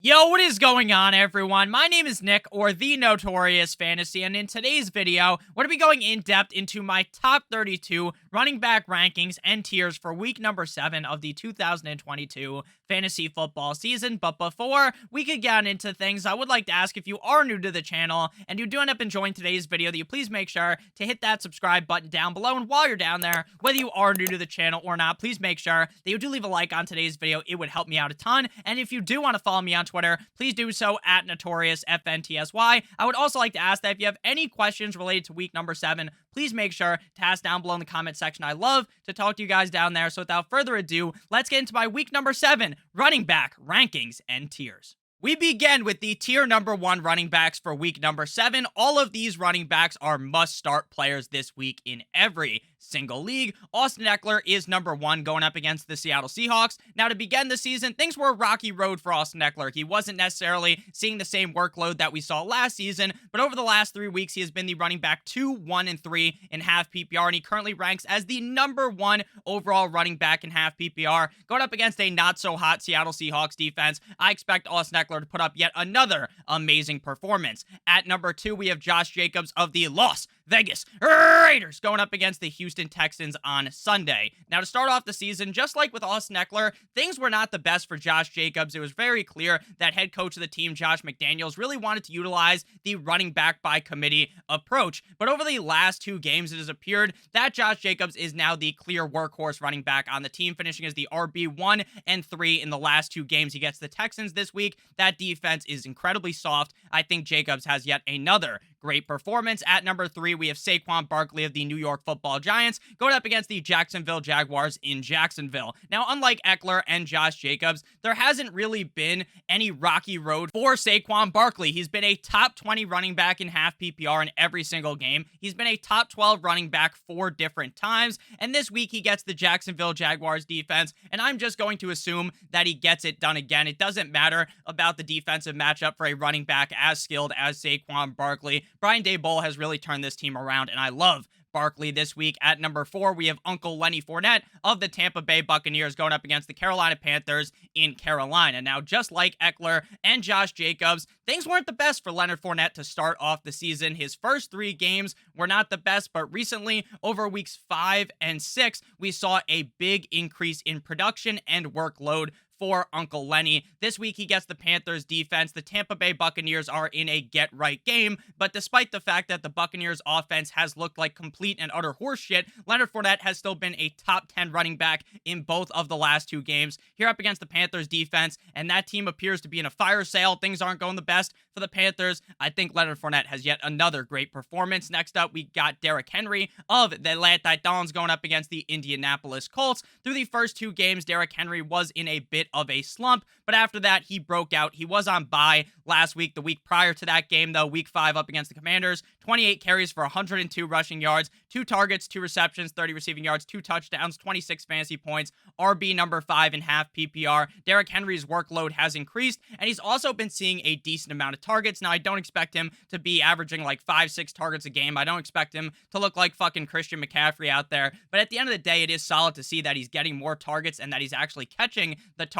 Yo, what is going on, everyone? My name is Nick, or The Notorious Fantasy, and in today's video, we're going to be going in-depth into my top 32 running back rankings and tiers for week number 7 of the 2022 fantasy football season. But before we could get into things, I would like to ask, if you are new to the channel and you do end up enjoying today's video, that you please make sure to hit that subscribe button down below. And while you're down there, whether you are new to the channel or not, please make sure that you do leave a like on today's video. It would help me out a ton. And if you do want to follow me on Twitter, please do so at NotoriousFNTSY. I would also like to ask that if you have any questions related to week number 7, please make sure to ask down below in the comment section. I love to talk to you guys down there. So without further ado, let's get into my week number 7 running back rankings and tiers. We begin with the tier number 1 running backs for week number 7. All of these running backs are must-start players this week in every single league. Austin Ekeler is number 1 going up against the Seattle Seahawks. Now, to begin the season, things were a rocky road for Austin Ekeler. He wasn't necessarily seeing the same workload that we saw last season, but over the last 3 weeks, he has been the running back 2, 1, and 3 in half PPR, and he currently ranks as the number 1 overall running back in half PPR. Going up against a not-so-hot Seattle Seahawks defense, I expect Austin Ekeler to put up yet another amazing performance. At number 2, we have Josh Jacobs of the Las Vegas Raiders going up against the Houston Texans on Sunday. Now, to start off the season, just like with Austin Ekeler, things were not the best for Josh Jacobs. It was very clear that head coach of the team, Josh McDaniels, really wanted to utilize the running back by committee approach. But over the last 2 games, it has appeared that Josh Jacobs is now the clear workhorse running back on the team, finishing as the RB1 and 3 in the last 2 games against the Texans this week. That defense is incredibly soft. I think Jacobs has yet another great performance. At number 3, we have Saquon Barkley of the New York Football Giants going up against the Jacksonville Jaguars in Jacksonville. Now, unlike Ekeler and Josh Jacobs, there hasn't really been any rocky road for Saquon Barkley. He's been a top 20 running back in half PPR in every single game. He's been a top 12 running back 4 different times, and this week he gets the Jacksonville Jaguars defense, and I'm just going to assume that he gets it done again. It doesn't matter about the defensive matchup for a running back as skilled as Saquon Barkley. Brian Daboll has really turned this team around, and I love Barkley this week. At number 4, we have Uncle Lenny Fournette of the Tampa Bay Buccaneers going up against the Carolina Panthers in Carolina. Now, just like Ekeler and Josh Jacobs, things weren't the best for Leonard Fournette to start off the season. His first 3 games were not the best, but recently, over weeks 5 and 6, we saw a big increase in production and workload for Uncle Lenny. This week, he gets the Panthers defense. The Tampa Bay Buccaneers are in a get-right game, but despite the fact that the Buccaneers offense has looked like complete and utter horseshit, Leonard Fournette has still been a top 10 running back in both of the last 2 games. Here up against the Panthers defense, and that team appears to be in a fire sale. Things aren't going the best for the Panthers. I think Leonard Fournette has yet another great performance. Next up, we got Derrick Henry of the Atlanta Titans going up against the Indianapolis Colts. Through the first 2 games, Derrick Henry was in a bit of a slump, but after that, he broke out. He was on bye last week. The week prior to that game, though, week 5 up against the Commanders, 28 carries for 102 rushing yards, 2 targets, 2 receptions, 30 receiving yards, 2 touchdowns, 26 fantasy points, RB number 5 in half PPR. Derrick Henry's workload has increased, and he's also been seeing a decent amount of targets. Now, I don't expect him to be averaging like 5-6 targets a game. I don't expect him to look like fucking Christian McCaffrey out there, but at the end of the day, it is solid to see that he's getting more targets and that he's actually catching the targets.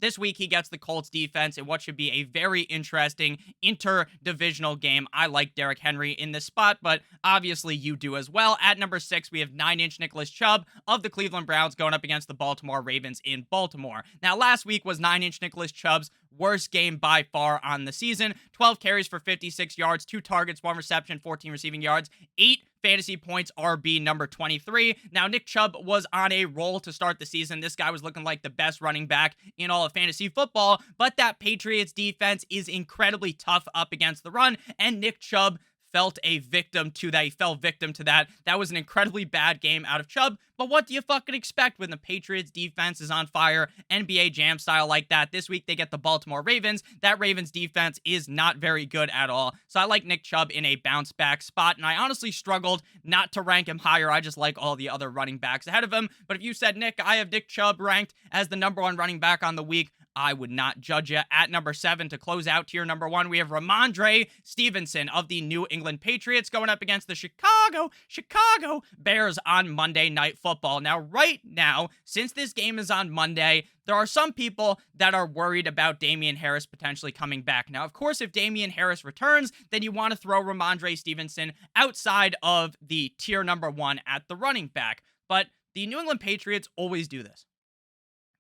This week, he gets the Colts defense in what should be a very interesting interdivisional game. I like Derrick Henry in this spot, but obviously you do as well. At number 6, we have 9-inch Nicholas Chubb of the Cleveland Browns going up against the Baltimore Ravens in Baltimore. Now, last week was 9-inch Nicholas Chubb's worst game by far on the season. 12 carries for 56 yards, 2 targets, 1 reception, 14 receiving yards, 8 fantasy points, RB number 23. Now, Nick Chubb was on a roll to start the season. This guy was looking like the best running back in all of fantasy football, but that Patriots defense is incredibly tough up against the run, and Nick Chubb felt a victim to that. He fell victim to that. That was an incredibly bad game out of Chubb, but what do you fucking expect when the Patriots defense is on fire, NBA Jam style like that? This week, they get the Baltimore Ravens. That Ravens defense is not very good at all, so I like Nick Chubb in a bounce-back spot, and I honestly struggled not to rank him higher. I just like all the other running backs ahead of him, but if you said, Nick, I have Nick Chubb ranked as the number 1 running back on the week, I would not judge you. At number 7 to close out tier number 1, we have Ramondre Stevenson of the New England Patriots going up against the Chicago Bears on Monday Night Football. Now, right now, since this game is on Monday, there are some people that are worried about Damian Harris potentially coming back. Now, of course, if Damian Harris returns, then you want to throw Ramondre Stevenson outside of the tier number 1 at the running back. But the New England Patriots always do this.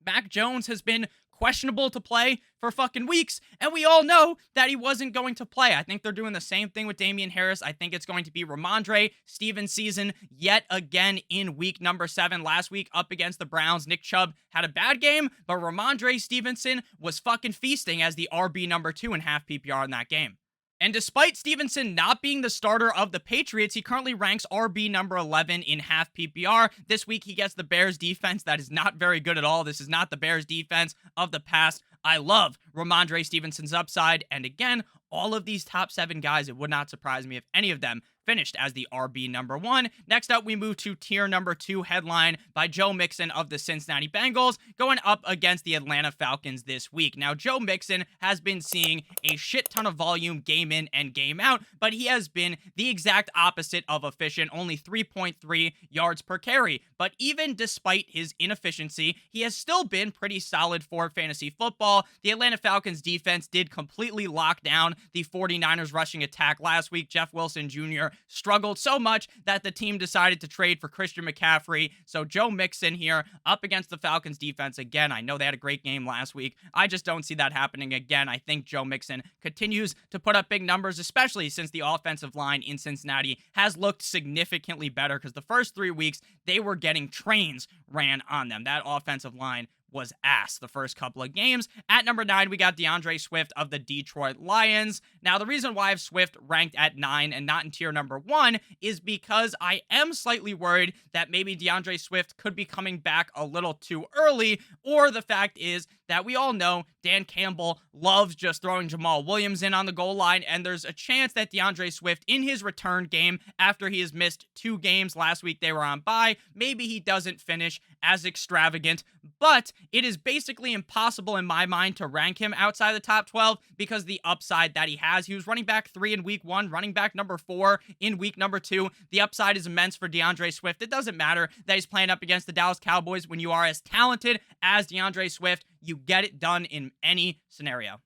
Mac Jones has been questionable to play for fucking weeks, and we all know that he wasn't going to play. I think they're doing the same thing with Damian Harris. I think it's going to be Ramondre Stevenson season yet again in week number 7. Last week up against the Browns, Nick Chubb had a bad game, but Ramondre Stevenson was fucking feasting as the RB number 2 in half PPR in that game. And despite Stevenson not being the starter of the Patriots, he currently ranks RB number 11 in half PPR. This week, he gets the Bears defense that is not very good at all. This is not the Bears defense of the past. I love Ramondre Stevenson's upside. And again, all of these top 7 guys, it would not surprise me if any of them finished as the RB number 1. Next up, we move to tier number 2, headline by Joe Mixon of the Cincinnati Bengals, going up against the Atlanta Falcons this week. Now, Joe Mixon has been seeing a shit ton of volume game in and game out, but he has been the exact opposite of efficient, only 3.3 yards per carry. But even despite his inefficiency, he has still been pretty solid for fantasy football. The Atlanta Falcons defense did completely lock down the 49ers rushing attack last week. Jeff Wilson Jr. struggled so much that the team decided to trade for Christian McCaffrey. So Joe Mixon here up against the Falcons defense again. I know they had a great game last week. I just don't see that happening again. I think Joe Mixon continues to put up big numbers, especially since the offensive line in Cincinnati has looked significantly better, because the first 3 weeks they were getting trains ran on them. That offensive line was ass the first couple of games. At number 9, we got DeAndre Swift of the Detroit Lions. Now, the reason why I have Swift ranked at 9 and not in tier number 1 is because I am slightly worried that maybe DeAndre Swift could be coming back a little too early, or the fact is that we all know Dan Campbell loves just throwing Jamal Williams in on the goal line, and there's a chance that DeAndre Swift, in his return game, after he has missed 2 games last week they were on bye, maybe he doesn't finish as extravagant, but it is basically impossible in my mind to rank him outside the top 12 because the upside that he has. He was running back 3 in week 1, running back number 4 in week number 2. The upside is immense for DeAndre Swift. It doesn't matter that he's playing up against the Dallas Cowboys. When you are as talented as DeAndre Swift, you get it done in any scenario.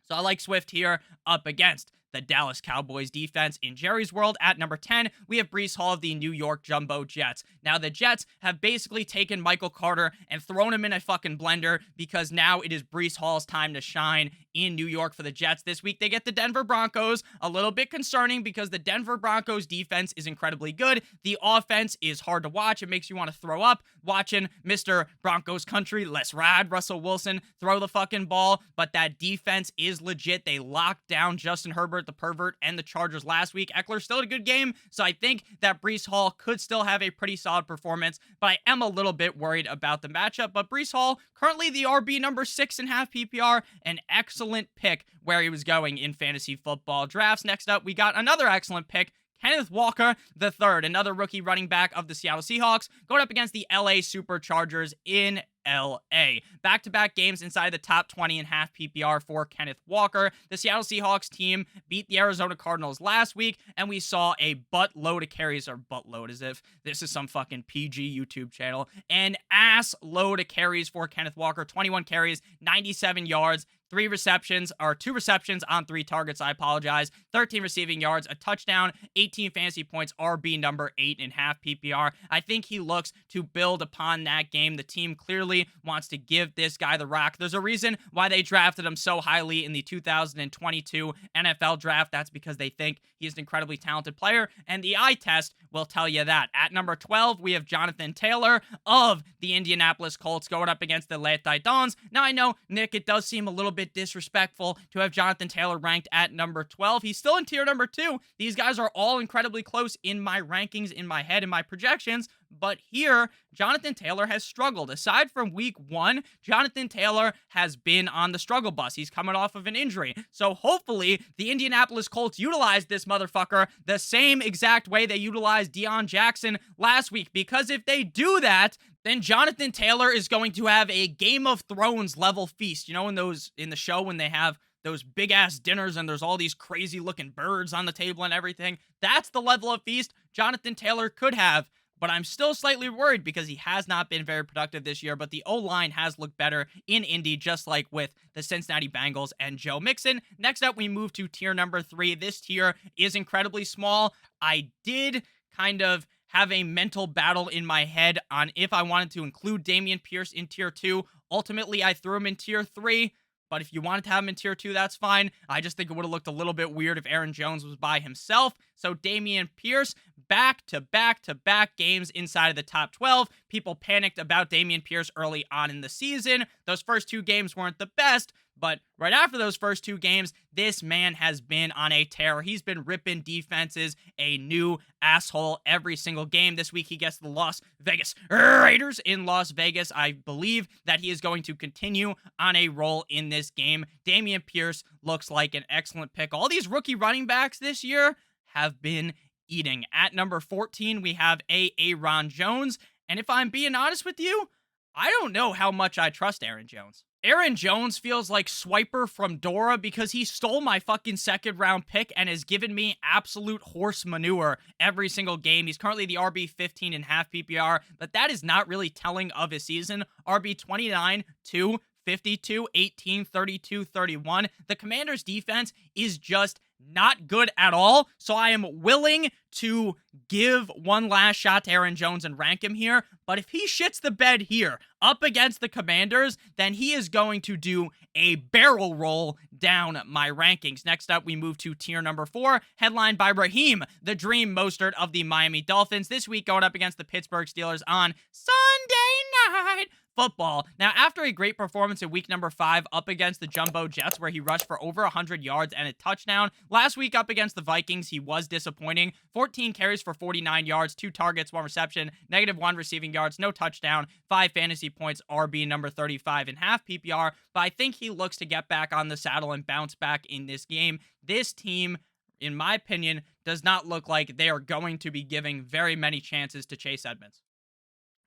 So I like Swift here up against the Dallas Cowboys defense. In Jerry's world, at number 10, we have Breece Hall of the New York Jumbo Jets. Now, the Jets have basically taken Michael Carter and thrown him in a fucking blender, because now it is Breece Hall's time to shine in New York for the Jets. This week, they get the Denver Broncos. A little bit concerning because the Denver Broncos defense is incredibly good. The offense is hard to watch. It makes you want to throw up watching Mr. Broncos country, Les Rad, Russell Wilson, throw the fucking ball. But that defense is legit. They locked down Justin Herbert, the pervert, and the Chargers last week. Eckler still had a good game, so I think that Breece Hall could still have a pretty solid performance, but I am a little bit worried about the matchup. But Breece Hall, currently the RB number 6 in half PPR, an excellent pick where he was going in fantasy football drafts. Next up, we got another excellent pick, Kenneth Walker III, another rookie running back of the Seattle Seahawks, going up against the LA Superchargers in LA. Back-to-back games inside the top 20 in half PPR for Kenneth Walker. The Seattle Seahawks team beat the Arizona Cardinals last week, and we saw a buttload of carries, or buttload as if this is some fucking PG YouTube channel, an ass load of carries for Kenneth Walker. 21 carries, 97 yards, 2 receptions on 3 targets, I apologize. 13 receiving yards, a touchdown, 18 fantasy points, RB number 8 in half PPR. I think he looks to build upon that game. The team clearly wants to give this guy the rock. There's a reason why they drafted him so highly in the 2022 NFL draft. That's because they think he's an incredibly talented player, and the eye test will tell you that. At number 12, we have Jonathan Taylor of the Indianapolis Colts going up against the Les Titans. Now, I know, Nick, it does seem a little bit disrespectful to have Jonathan Taylor ranked at number 12. He's still in tier number 2. These guys are all incredibly close in my rankings, in my head, in my projections. But here, Jonathan Taylor has struggled. Aside from week 1, Jonathan Taylor has been on the struggle bus. He's coming off of an injury. So hopefully, the Indianapolis Colts utilize this motherfucker the same exact way they utilized Deion Jackson last week. Because if they do that, then Jonathan Taylor is going to have a Game of Thrones level feast. You know, in the show when they have those big ass dinners and there's all these crazy looking birds on the table and everything. That's the level of feast Jonathan Taylor could have. But I'm still slightly worried because he has not been very productive this year. But the O-line has looked better in Indy, just like with the Cincinnati Bengals and Joe Mixon. Next up, we move to tier number 3. This tier is incredibly small. I did kind of have a mental battle in my head on if I wanted to include Dameon Pierce in tier 2. Ultimately, I threw him in tier 3. But if you wanted to have him in tier 2, that's fine. I just think it would have looked a little bit weird if Aaron Jones was by himself. So Dameon Pierce, back-to-back-to-back games inside of the top 12. People panicked about Dameon Pierce early on in the season. Those first 2 games weren't the best, but right after those first 2 games, this man has been on a tear. He's been ripping defenses a new asshole every single game. This week, he gets the Las Vegas Raiders in Las Vegas. I believe that he is going to continue on a roll in this game. Dameon Pierce looks like an excellent pick. All these rookie running backs this year have been eating. At number 14, we have Aaron Jones. And if I'm being honest with you, I don't know how much I trust Aaron Jones. Aaron Jones feels like Swiper from Dora because he stole my fucking second round pick and has given me absolute horse manure every single game. He's currently the RB 15 in half PPR, but that is not really telling of his season. RB 29, 2, 52, 18, 32, 31. The Commanders' defense is just not good at all, so I am willing to give one last shot to Aaron Jones and rank him here, but if he shits the bed here up against the Commanders, then he is going to do a barrel roll down my rankings. Next up, we move to tier number 4, headlined by Raheem, the Dream Mostert of the Miami Dolphins, this week going up against the Pittsburgh Steelers on Sunday Night Football. Now, after a great performance in week number 5 up against the Jumbo Jets, where he rushed for over 100 yards and a touchdown, last week up against the Vikings, he was disappointing. 14 carries for 49 yards, 2 targets, 1 reception, -1 receiving yards, no touchdown, 5 fantasy points, RB number 35 in half PPR, but I think he looks to get back on the saddle and bounce back in this game. This team, in my opinion, does not look like they are going to be giving very many chances to Chase Edmonds.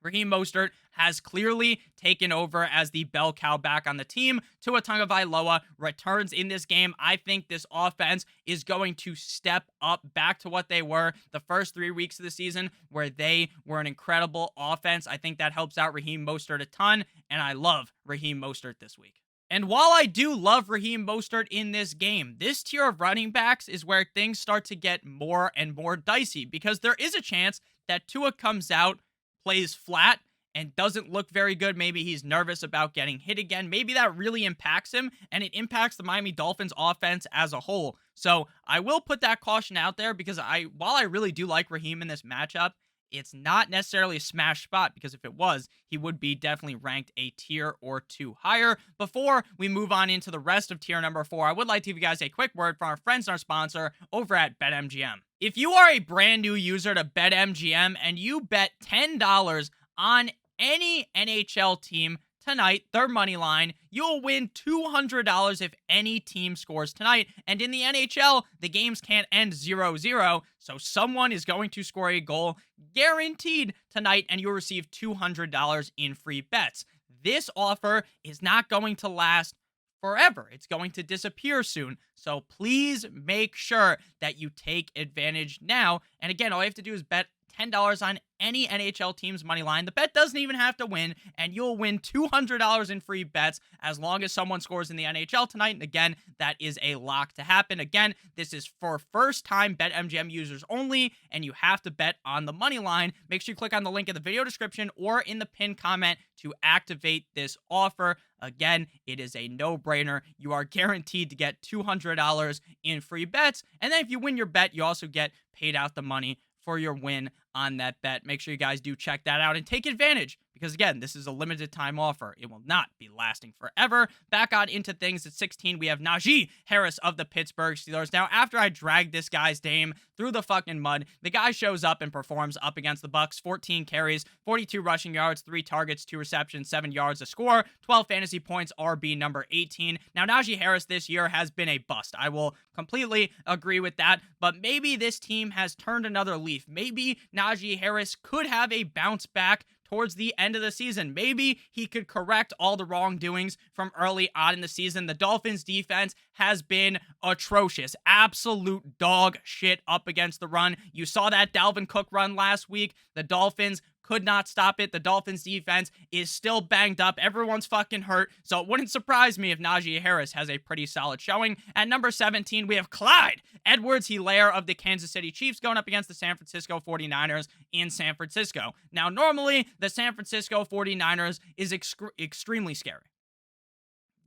Raheem Mostert has clearly taken over as the bell cow back on the team. Tua Tagovailoa returns in this game. I think this offense is going to step up back to what they were the first 3 weeks of the season, where they were an incredible offense. I think that helps out Raheem Mostert a ton, and I love Raheem Mostert this week. And while I do love Raheem Mostert in this game, this tier of running backs is where things start to get more and more dicey, because there is a chance that Tua comes out, plays flat, and doesn't look very good. Maybe he's nervous about getting hit again. Maybe that really impacts him, and it impacts the Miami Dolphins offense as a whole. So I will put that caution out there, because while I really do like Raheem in this matchup, it's not necessarily a smash spot, because if it was, he would be definitely ranked a tier or 2 higher. Before we move on into the rest of tier number 4, I would like to give you guys a quick word from our friends and our sponsor over at BetMGM. If you are a brand new user to BetMGM and you bet $10 on any NHL team tonight, their money line, you'll win $200 if any team scores tonight. And in the NHL, the games can't end 0-0, so someone is going to score a goal guaranteed tonight, and you'll receive $200 in free bets. This offer is not going to last forever. It's going to disappear soon. So please make sure that you take advantage now. And again, all you have to do is bet $10 on any NHL team's money line. The bet doesn't even have to win, and you'll win $200 in free bets as long as someone scores in the NHL tonight. And again, that is a lock to happen. Again, this is for first-time BetMGM users only, and you have to bet on the money line. Make sure you click on the link in the video description or in the pinned comment to activate this offer. Again, it is a no-brainer. You are guaranteed to get $200 in free bets, and then if you win your bet, you also get paid out the money for your win on that bet. Make sure you guys do check that out and take advantage, because again, this is a limited time offer. It will not be lasting forever. Back on into things at 16, we have Najee Harris of the Pittsburgh Steelers. Now, after I dragged this guy's name through the fucking mud, the guy shows up and performs up against the Bucks. 14 carries, 42 rushing yards, 3 targets, 2 receptions, 7 yards a score, 12 fantasy points, RB number 18. Now, Najee Harris this year has been a bust. I will completely agree with that, but maybe this team has turned another leaf. Maybe Najee Harris could have a bounce back towards the end of the season. Maybe he could correct all the wrongdoings from early on in the season. The Dolphins defense has been atrocious. Absolute dog shit up against the run. You saw that Dalvin Cook run last week. The Dolphins could not stop it. The Dolphins defense is still banged up. Everyone's fucking hurt. So it wouldn't surprise me if Najee Harris has a pretty solid showing. At number 17, we have Clyde Edwards-Helaire of the Kansas City Chiefs going up against the San Francisco 49ers in San Francisco. Now, normally, the San Francisco 49ers is extremely scary.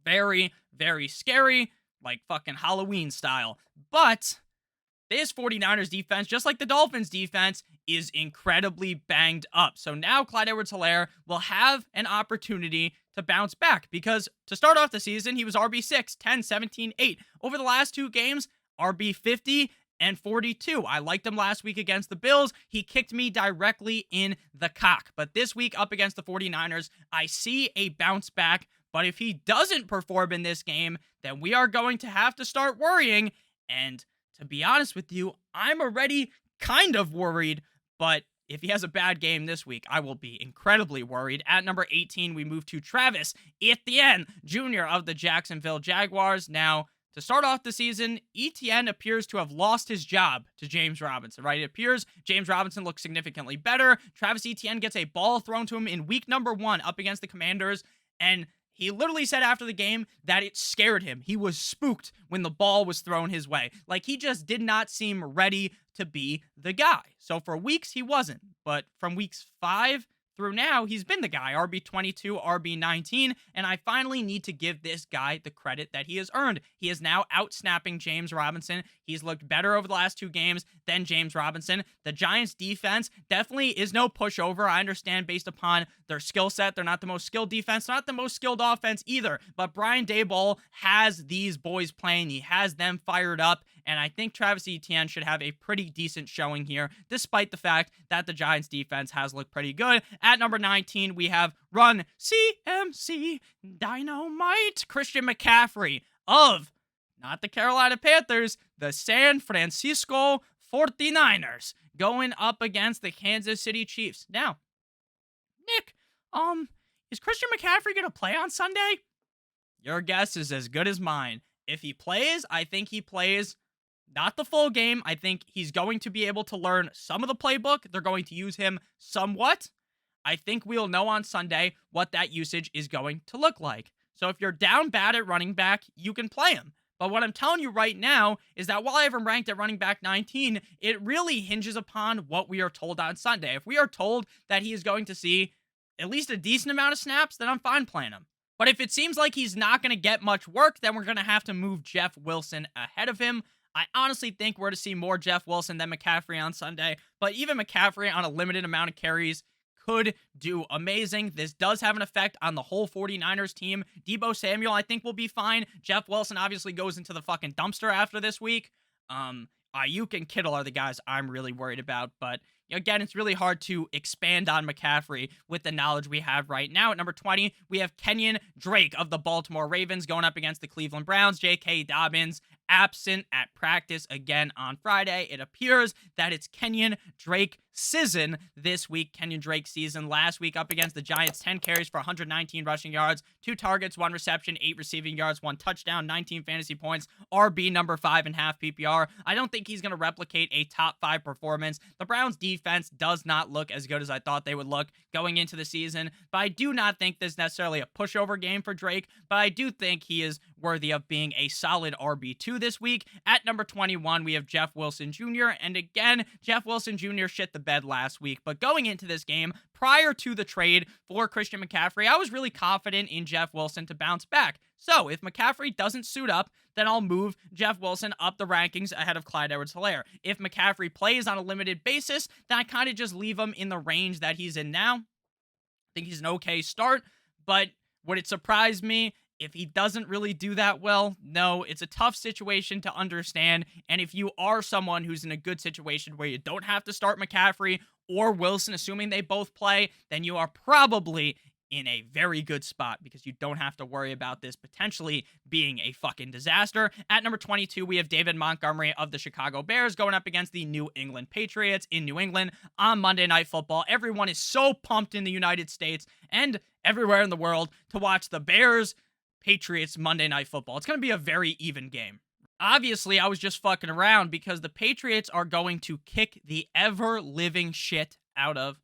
Very, very scary, like fucking Halloween style. But this 49ers defense, just like the Dolphins defense, is incredibly banged up. So now Clyde Edwards-Helaire will have an opportunity to bounce back because to start off the season, he was RB6, 10, 17, 8. Over the last 2 games, RB 50 and 42. I liked him last week against the Bills. He kicked me directly in the cock. But this week up against the 49ers, I see a bounce back. But if he doesn't perform in this game, then we are going to have to start worrying. And to be honest with you, I'm already kind of worried, but if he has a bad game this week, I will be incredibly worried. At number 18, we move to Travis Etienne, Jr. of the Jacksonville Jaguars. Now, to start off the season, Etienne appears to have lost his job to James Robinson, right? It appears James Robinson looks significantly better. Travis Etienne gets a ball thrown to him in week number 1 up against the Commanders, and he literally said after the game that it scared him. He was spooked when the ball was thrown his way. Like, he just did not seem ready to be the guy. So for weeks, he wasn't. But from weeks 5 through now, he's been the guy. RB22, RB19, and I finally need to give this guy the credit that he has earned. He is now out-snapping James Robinson. He's looked better over the last 2 games than James Robinson. The Giants' defense definitely is no pushover. I understand based upon their skill set, they're not the most skilled defense, not the most skilled offense either, but Brian Daboll has these boys playing. He has them fired up, and I think Travis Etienne should have a pretty decent showing here, despite the fact that the Giants' defense has looked pretty good. At number 19, we have Run CMC Dynamite Christian McCaffrey of, not the Carolina Panthers, the San Francisco 49ers, going up against the Kansas City Chiefs. Now, Nick, is Christian McCaffrey going to play on Sunday? Your guess is as good as mine. If he plays, I think he plays not the full game. I think he's going to be able to learn some of the playbook. They're going to use him somewhat. I think we'll know on Sunday what that usage is going to look like. So if you're down bad at running back, you can play him. But what I'm telling you right now is that while I have him ranked at running back 19, it really hinges upon what we are told on Sunday. If we are told that he is going to see at least a decent amount of snaps, then I'm fine playing him. But if it seems like he's not going to get much work, then we're going to have to move Jeff Wilson ahead of him. I honestly think we're to see more Jeff Wilson than McCaffrey on Sunday, but even McCaffrey on a limited amount of carries could do amazing. This does have an effect on the whole 49ers team. Deebo Samuel, I think, will be fine. Jeff Wilson obviously goes into the fucking dumpster after this week. Ayuk and Kittle are the guys I'm really worried about, but again, it's really hard to expand on McCaffrey with the knowledge we have right now. At number 20, we have Kenyon Drake of the Baltimore Ravens going up against the Cleveland Browns. J.K. Dobbins absent at practice again on Friday. It appears that it's Kenyon Drake season this week. Kenyon Drake season last week up against the Giants. 10 carries for 119 rushing yards, 2 targets, 1 reception, 8 receiving yards, 1 touchdown, 19 fantasy points. RB number 5 in half PPR. I don't think he's going to replicate a top 5 performance. The Browns defense does not look as good as I thought they would look going into the season, but I do not think this is necessarily a pushover game for Drake, but I do think he is worthy of being a solid RB2 this week. At number 21, we have Jeff Wilson Jr., and again, Jeff Wilson Jr. shit the bed last week, but going into this game, prior to the trade for Christian McCaffrey, I was really confident in Jeff Wilson to bounce back. So if McCaffrey doesn't suit up, then I'll move Jeff Wilson up the rankings ahead of Clyde Edwards-Helaire. If McCaffrey plays on a limited basis, then I kind of just leave him in the range that he's in now. I think he's an okay start, but would it surprise me if he doesn't really do that well? No, it's a tough situation to understand, and if you are someone who's in a good situation where you don't have to start McCaffrey or Wilson, assuming they both play, then you are probably in a very good spot because you don't have to worry about this potentially being a fucking disaster. At number 22, we have David Montgomery of the Chicago Bears going up against the New England Patriots in New England on Monday Night Football. Everyone is so pumped in the United States and everywhere in the world to watch the Bears Patriots Monday Night Football. It's going to be a very even game. Obviously, I was just fucking around because the Patriots are going to kick the ever-living shit out of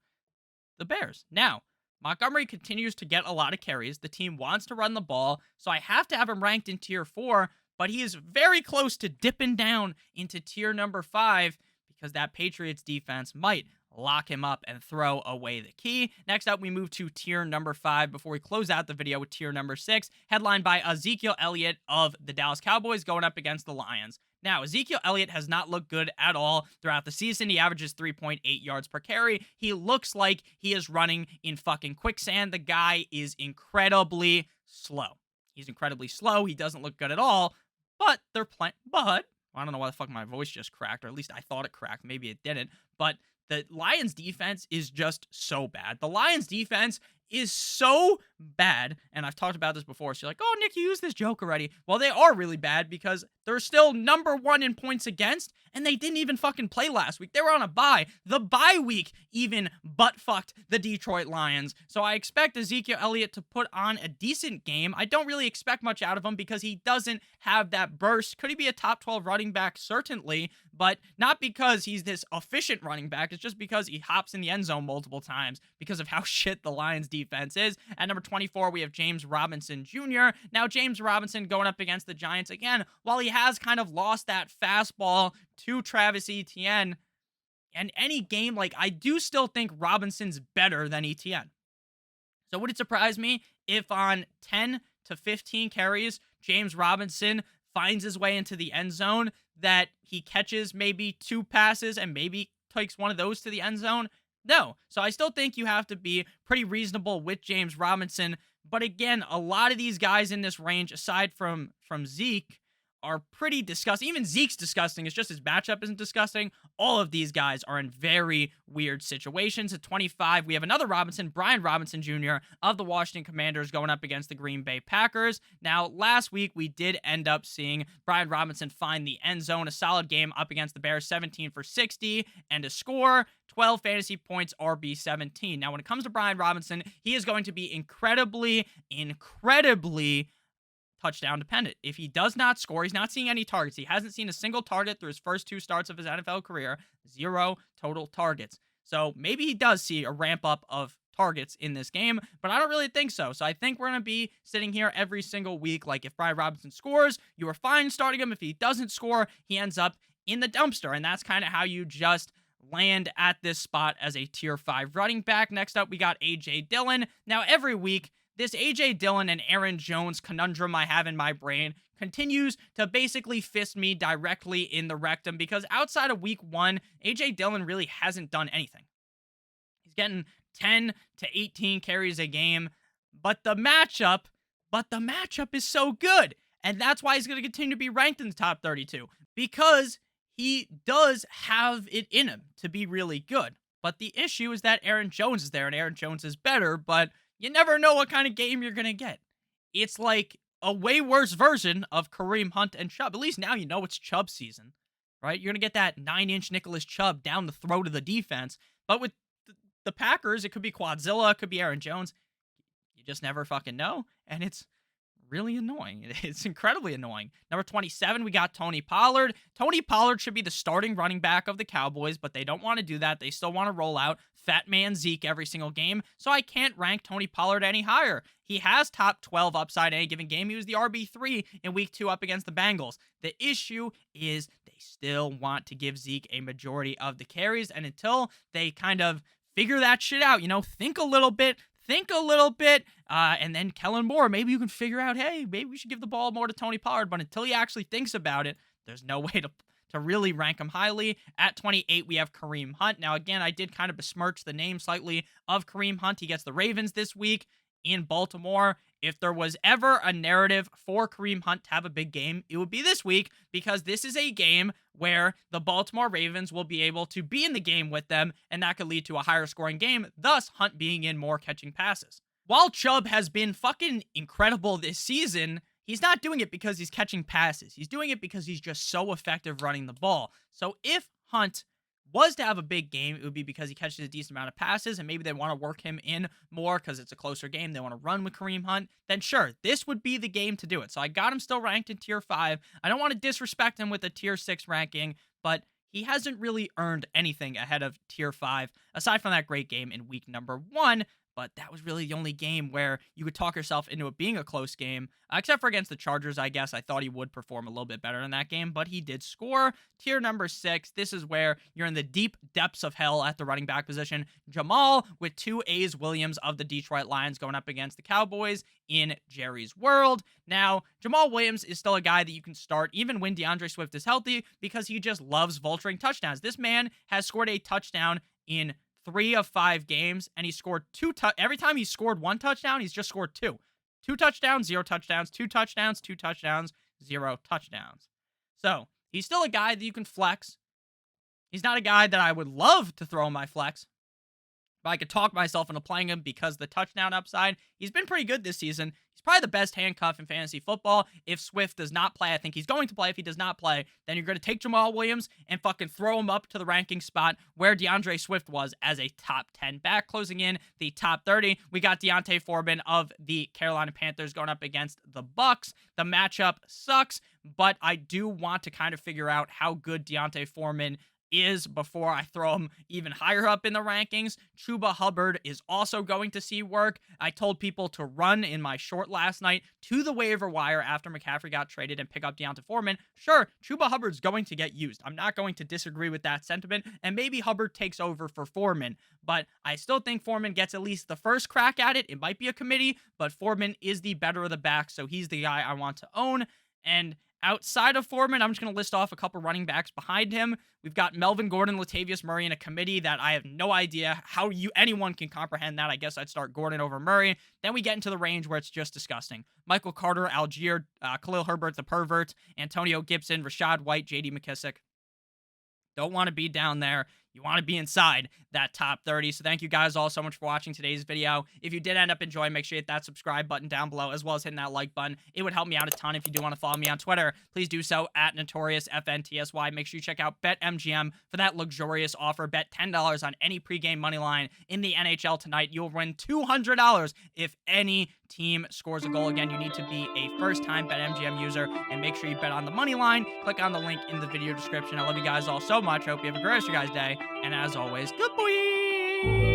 the Bears. Now, Montgomery continues to get a lot of carries. The team wants to run the ball, so I have to have him ranked in tier 4, but he is very close to dipping down into tier number 5 because that Patriots defense might lock him up and throw away the key. Next up, we move to tier number 5 before we close out the video with tier number 6, headlined by Ezekiel Elliott of the Dallas Cowboys going up against the Lions. Now, Ezekiel Elliott has not looked good at all throughout the season. He averages 3.8 yards per carry. He looks like he is running in fucking quicksand. The guy is incredibly slow. He's incredibly slow. He doesn't look good at all, but they're playing. But I don't know why the fuck my voice just cracked, or at least I thought it cracked. Maybe it didn't. But the Lions defense is just so bad. The Lions defense is so bad, and I've talked about this before, so you're like, oh, Nick, you used this joke already. Well, they are really bad because they're still number 1 in points against, and they didn't even fucking play last week. They were on a bye. The bye week even butt-fucked the Detroit Lions. So I expect Ezekiel Elliott to put on a decent game. I don't really expect much out of him because he doesn't have that burst. Could he be a top 12 running back? Certainly, but not because he's this efficient running back. It's just because he hops in the end zone multiple times because of how shit the Lions defense is. At number 24, we have James Robinson Jr. Now, James Robinson going up against the Giants again. While he has kind of lost that fastball to Travis Etienne, and any game, like, I do still think Robinson's better than Etienne. So would it surprise me if on 10 to 15 carries, James Robinson finds his way into the end zone, that he catches maybe 2 passes and maybe takes one of those to the end zone? No. So I still think you have to be pretty reasonable with James Robinson. But again, a lot of these guys in this range, aside from Zeke, are pretty disgusting. Even Zeke's disgusting. It's just his matchup isn't disgusting. All of these guys are in very weird situations. At 25, we have another Robinson, Brian Robinson Jr. of the Washington Commanders going up against the Green Bay Packers. Now, last week, we did end up seeing Brian Robinson find the end zone. A solid game up against the Bears, 17 for 60, and a score, 12 fantasy points, RB17. Now, when it comes to Brian Robinson, he is going to be incredibly touchdown dependent. If he does not score, he's not seeing any targets. He hasn't seen a single target through his first 2 starts of his NFL career, 0 total targets. So maybe he does see a ramp up of targets in this game, but I don't really think so. So I think we're going to be sitting here every single week. Like, if Brian Robinson scores, you are fine starting him. If he doesn't score, he ends up in the dumpster. And that's kind of how you just land at this spot as a tier 5 running back. Next up, we got A.J. Dillon. Now, every week, this A.J. Dillon and Aaron Jones conundrum I have in my brain continues to basically fist me directly in the rectum because outside of week 1, A.J. Dillon really hasn't done anything. He's getting 10 to 18 carries a game, but the matchup is so good. And that's why he's going to continue to be ranked in the top 32 because he does have it in him to be really good. But the issue is that Aaron Jones is there and Aaron Jones is better, but you never know what kind of game you're going to get. It's like a way worse version of Kareem Hunt and Chubb. At least now you know it's Chubb season, right? You're going to get that 9-inch Nicholas Chubb down the throat of the defense. But with the Packers, it could be Quadzilla, it could be Aaron Jones. You just never fucking know. And it's really annoying. It's incredibly annoying. Number 27, we got Tony Pollard. Tony Pollard should be the starting running back of the Cowboys, but they don't want to do that. They still want to roll out Fat Man Zeke every single game, so I can't rank Tony Pollard any higher. He has top 12 upside any given game. He was the RB3 in week 2 up against the Bengals. The issue is they still want to give Zeke a majority of the carries, and until they kind of figure that shit out, think a little bit, and then Kellen Moore, maybe you can figure out, hey, maybe we should give the ball more to Tony Pollard, but until he actually thinks about it, there's no way to really rank him highly. At 28, we have Kareem Hunt. Now, again, I did kind of besmirch the name slightly of Kareem Hunt. He gets the Ravens this week in Baltimore. If there was ever a narrative for Kareem Hunt to have a big game, it would be this week, because this is a game where the Baltimore Ravens will be able to be in the game with them, and that could lead to a higher scoring game, thus Hunt being in more catching passes. While Chubb has been fucking incredible this season, he's not doing it because he's catching passes. He's doing it because he's just so effective running the ball. So if Hunt was to have a big game, it would be because he catches a decent amount of passes and maybe they want to work him in more because it's a closer game. They want to run with Kareem Hunt. Then sure, this would be the game to do it. So I got him still ranked in tier 5. I don't want to disrespect him with a tier 6 ranking, but he hasn't really earned anything ahead of tier 5 aside from that great game in week number 1. But that was really the only game where you could talk yourself into it being a close game, except for against the Chargers, I guess. I thought he would perform a little bit better in that game, but he did score. Tier number 6, this is where you're in the deep depths of hell at the running back position. Jamal with 2 A's Williams of the Detroit Lions going up against the Cowboys in Jerry's world. Now, Jamal Williams is still a guy that you can start even when DeAndre Swift is healthy because he just loves vulturing touchdowns. This man has scored a touchdown in 3 of 5 games, and he scored every time he scored 1 touchdown, he's just scored 2. 2 touchdowns, 0 touchdowns, 2 touchdowns, 2 touchdowns, 0 touchdowns. So, he's still a guy that you can flex. He's not a guy that I would love to throw in my flex, but I could talk myself into playing him because the touchdown upside, he's been pretty good this season. He's probably the best handcuff in fantasy football. If Swift does not play, I think he's going to play. If he does not play, then you're going to take Jamal Williams and fucking throw him up to the ranking spot where DeAndre Swift was as a top 10 back. Closing in the top 30, we got Deontay Foreman of the Carolina Panthers going up against the Bucks. The matchup sucks, but I do want to kind of figure out how good Deontay Foreman is before I throw him even higher up in the rankings. Chuba Hubbard is also going to see work. I told people to run in my short last night to the waiver wire after McCaffrey got traded and pick up Deontay Foreman. Sure, Chuba Hubbard's going to get used. I'm not going to disagree with that sentiment, and maybe Hubbard takes over for Foreman, but I still think Foreman gets at least the first crack at it. It might be a committee, but Foreman is the better of the back, so he's the guy I want to own. And outside of Foreman, I'm just going to list off a couple running backs behind him. We've got Melvin Gordon, Latavius Murray in a committee that I have no idea how anyone can comprehend that. I guess I'd start Gordon over Murray. Then we get into the range where it's just disgusting. Michael Carter, Algier, Khalil Herbert, the pervert, Antonio Gibson, Rashad White, J.D. McKissick. Don't want to be down there. You want to be inside that top 30. So thank you guys all so much for watching today's video. If you did end up enjoying, make sure you hit that subscribe button down below, as well as hitting that like button. It would help me out a ton. If you do want to follow me on Twitter, please do so at NotoriousFNTSY. Make sure you check out BetMGM for that luxurious offer. Bet $10 on any pregame money line in the NHL tonight. You'll win $200 if any team scores a goal. Again, you need to be a first-time BetMGM user, and make sure you bet on the money line. Click on the link in the video description. I love you guys all so much. I hope you have a great rest of your guys' day. And as always, good boy!